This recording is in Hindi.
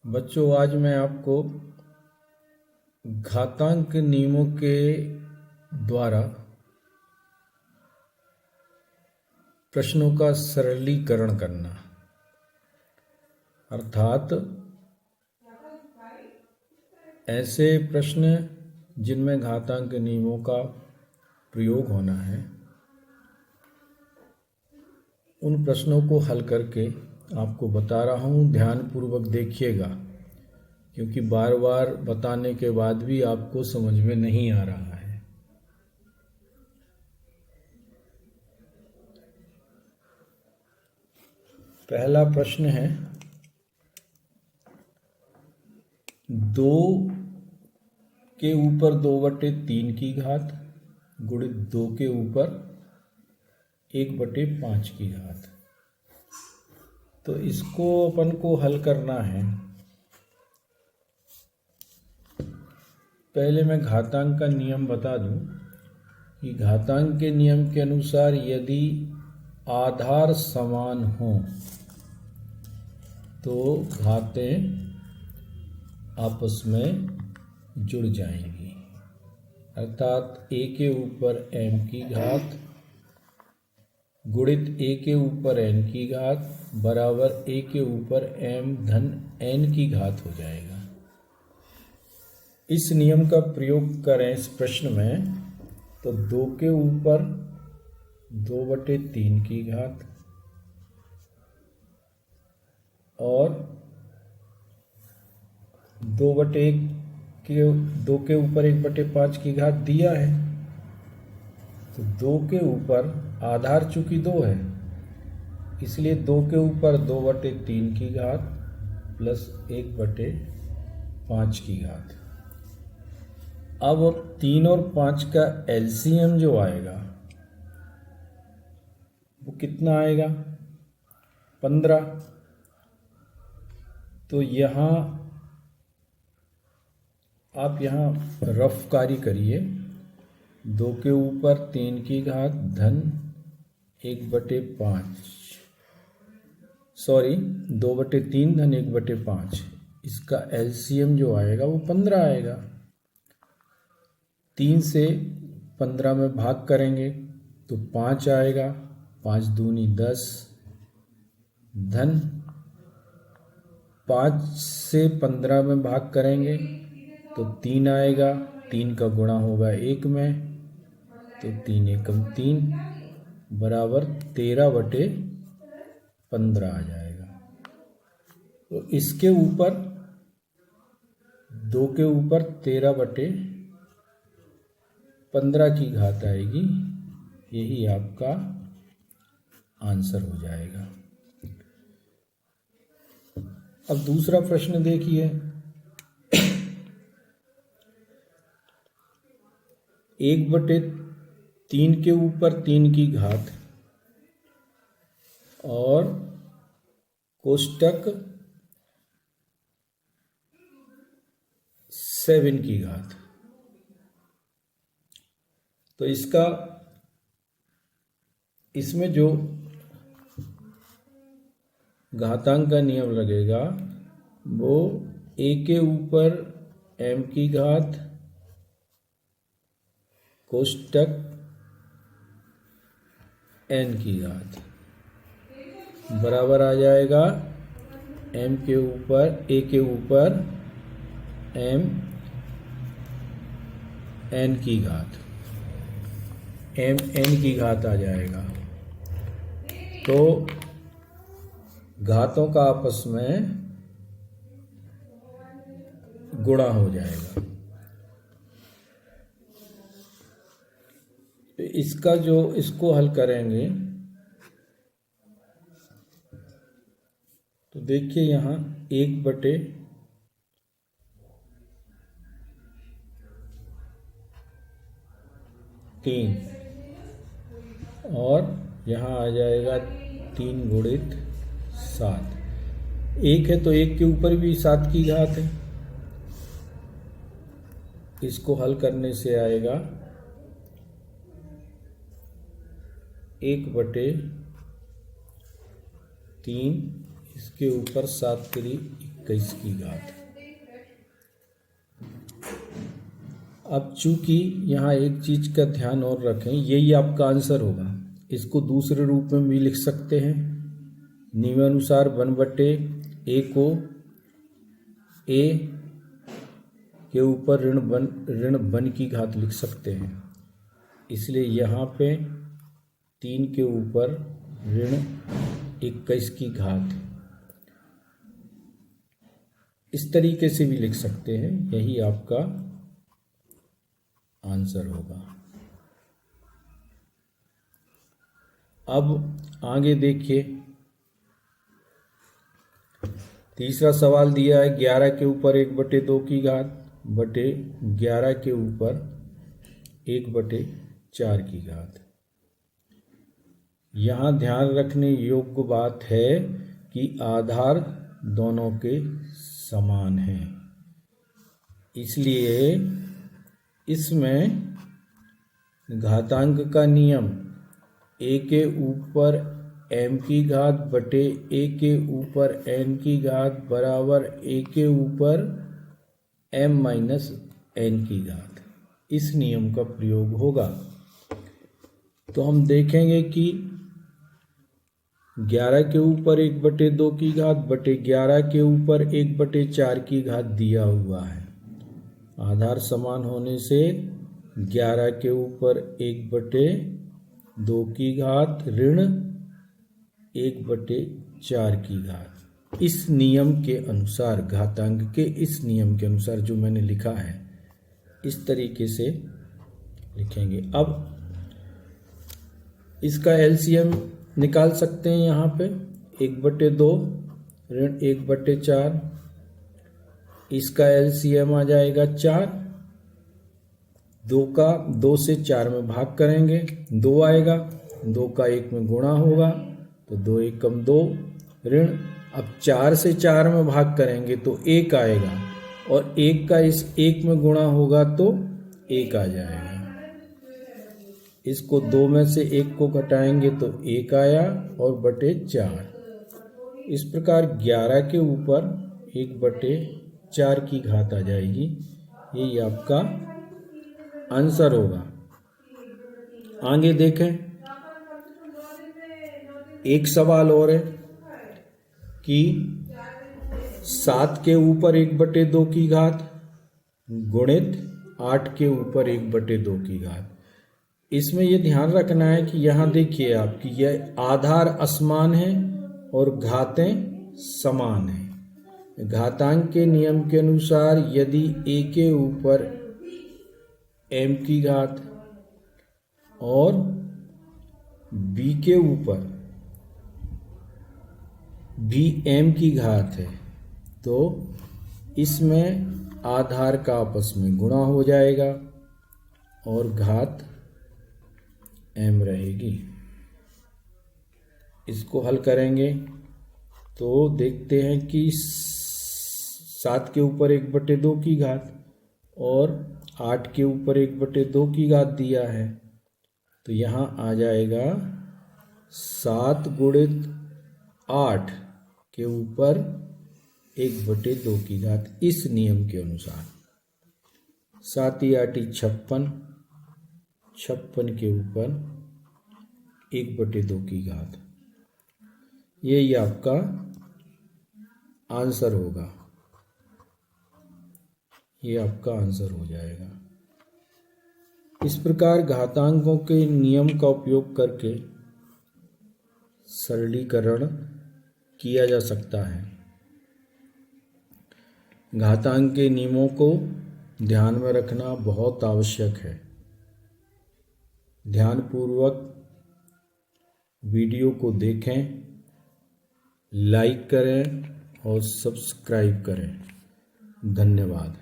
बच्चों, आज मैं आपको घातांक नियमों के द्वारा प्रश्नों का सरलीकरण करना अर्थात ऐसे प्रश्न जिनमें घातांक नियमों का प्रयोग होना है, उन प्रश्नों को हल करके आपको बता रहा हूँ। ध्यानपूर्वक देखिएगा, क्योंकि बार बार बताने के बाद भी आपको समझ में नहीं आ रहा है। पहला प्रश्न है 2 के ऊपर 2/3 की घात गुणित 2 के ऊपर 1/5 की घात। तो इसको अपन को हल करना है। पहले मैं घातांक का नियम बता दूं कि घातांक के नियम के अनुसार यदि आधार समान हो तो घातें आपस में जुड़ जाएंगी, अर्थात a के ऊपर m की घात गुणित a के ऊपर n की घात बराबर a के ऊपर m धन n की घात हो जाएगा। इस नियम का प्रयोग करें इस प्रश्न में तो 2 के ऊपर 2/3 की घात और 2 के ऊपर 1/5 की घात दिया है। तो 2 के ऊपर आधार चूंकि 2 है, इसलिए 2 के ऊपर 2/3 की घात प्लस 1/5 की घात। अब 3 और 5 का एलसीएम जो आएगा वो कितना आएगा? 15। तो यहाँ आप रफ कार्य करिए। 2 के ऊपर 3 की घात धन 2/3 धन 1/5, इसका एलसीएम जो आएगा वो 15 आएगा। 3 से 15 में भाग करेंगे तो 5 आएगा, 5 दूनी 10 धन 5 से 15 में भाग करेंगे तो 3 आएगा, 3 का गुणा होगा 1 में तो 3 एकम 3 बराबर 13/15 आ जाएगा। तो इसके ऊपर 2 के ऊपर 13/15 की घात आएगी, यही आपका आंसर हो जाएगा। अब दूसरा प्रश्न देखिए। 1/3 के ऊपर 3 की घात और कोष्टक 7 की घात। तो इसमें जो घातांक का नियम लगेगा वो a के ऊपर m की घात कोष्टक n की घात बराबर आ जाएगा a के ऊपर m n की घात, m n की घात आ जाएगा। तो घातों का आपस में गुणा हो जाएगा। तो इसको हल करेंगे तो देखिए यहाँ 1/3 और यहाँ आ जाएगा 3 गुणित 7। 1 है तो 1 के ऊपर भी 7 की घात है। इसको हल करने से आएगा 1/3, इसके ऊपर 7×3 = 21 की घात। अब चूंकि यहाँ एक चीज का ध्यान और रखें, यही आपका आंसर होगा। इसको दूसरे रूप में भी लिख सकते हैं। नियमानुसार 1/a को a के ऊपर ऋण वन की घात लिख सकते हैं। इसलिए यहाँ पे 3 के ऊपर ऋण 21 की घात, इस तरीके से भी लिख सकते हैं। यही आपका आंसर होगा। अब आगे देखिए, तीसरा सवाल दिया है 11 के ऊपर 1/2 की घात बटे 11 के ऊपर 1/4 की घात। यहाँ ध्यान रखने योग्य बात है कि आधार दोनों के समान हैं, इसलिए इसमें घातांक का नियम a के ऊपर m की घात बटे a के ऊपर n की घात बराबर a के ऊपर m माइनस n की घात, इस नियम का प्रयोग होगा। तो हम देखेंगे कि 11 के ऊपर 1/2 की घात बटे 11 के ऊपर 1/4 की घात दिया हुआ है। आधार समान होने से 11 के ऊपर 1/2 की घात ऋण 1/4 की घात, इस नियम के अनुसार, घातांक के इस नियम के अनुसार जो मैंने लिखा है, इस तरीके से लिखेंगे। अब इसका एलसीएम निकाल सकते हैं। यहाँ पे 1/2 ऋण 1/4, इसका एलसीएम आ जाएगा 4। 2 से 4 में भाग करेंगे 2 आएगा, 2 का 1 में गुणा होगा तो 2 1 कम 2 ऋण, अब 4 से 4 में भाग करेंगे तो 1 आएगा और 1 का इस 1 में गुणा होगा तो 1 आ जाएगा। इसको 2 में से 1 को घटाएंगे तो 1 आया और बटे 4। इस प्रकार 11 के ऊपर 1/4 की घात आ जाएगी। यही आपका आंसर होगा। आगे देखें, एक सवाल और है कि 7 के ऊपर 1/2 की घात गुणित 8 के ऊपर 1/2 की घात। इसमें यह ध्यान रखना है कि यहाँ देखिए आपकी यह आधार असमान है और घातें समान हैं। घातांक के नियम के अनुसार यदि a के ऊपर m की घात और b के ऊपर भी m की घात है तो इसमें आधार का आपस में गुणा हो जाएगा और घात m रहेगी। इसको हल करेंगे तो देखते हैं कि 7 के ऊपर 1/2 की घात और 8 के ऊपर 1/2 की घात दिया है तो यहाँ आ जाएगा 7 गुणित 8 के ऊपर 1/2 की घात, इस नियम के अनुसार। 7 × 8 = 56, 56 के ऊपर 1/2 की घात। यही आपका आंसर होगा। ये आपका आंसर हो जाएगा। इस प्रकार घातांकों के नियम का उपयोग करके सरलीकरण किया जा सकता है। घातांक के नियमों को ध्यान में रखना बहुत आवश्यक है। ध्यानपूर्वक वीडियो को देखें, लाइक करें और सब्सक्राइब करें। धन्यवाद।